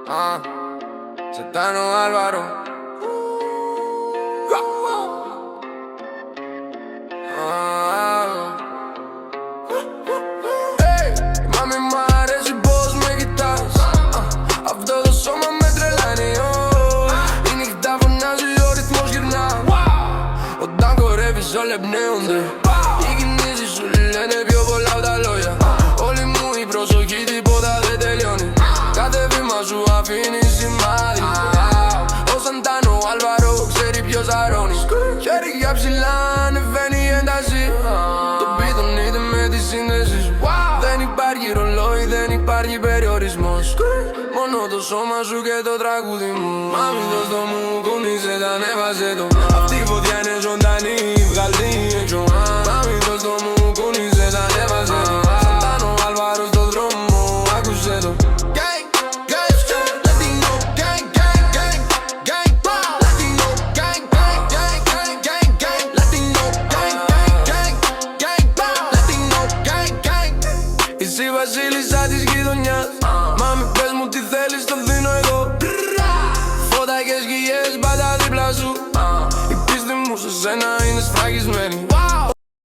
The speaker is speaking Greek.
Setano Álvaro. Hey, mami, μ' αρέσει πως με κοιτάς. Αυτό το σώμα με τρελαίνει. Η νύχτα φωνάζει, ο ρυθμός γυρνά. Όταν κορεύεις όλα εμπνέονται. Οι κινήσεις σου λένε πιο πολλά απ' τα λόγια. Όλη μου η προσοχή τίποτα δεν τελειώνει. Κάθε βήμα σου αφήνει σημάδι. Ο Σαντάνο Άλβαρο ξέρει ποιος αρώνει. Χέρια ψηλά ανεβαίνει η ένταση. Το πιτονείται με τη σύνδεση. Δεν υπάρχει ρολόι, δεν υπάρχει περιορισμός. Μόνο το σώμα σου και το τραγούδι μου. Μάμι δώσ' το μου, κουνήσε τα ανέβασε το. Αυτή η φωτιά είναι ζωντανή, βγάλει έξω. Μάμι δώσ' το μου, κουνήσε τα ανέβασε το. Σαντάνο Άλβαρο στο δρόμο, άκουσε το. Είσαι η βασίλισσα της γειτονιάς. Μάμι πες μου τι θέλεις, το δίνω εγώ. Φώτα και σκιές πάντα δίπλα σου. Η πίστη μου σε σένα είναι σφραγισμένη.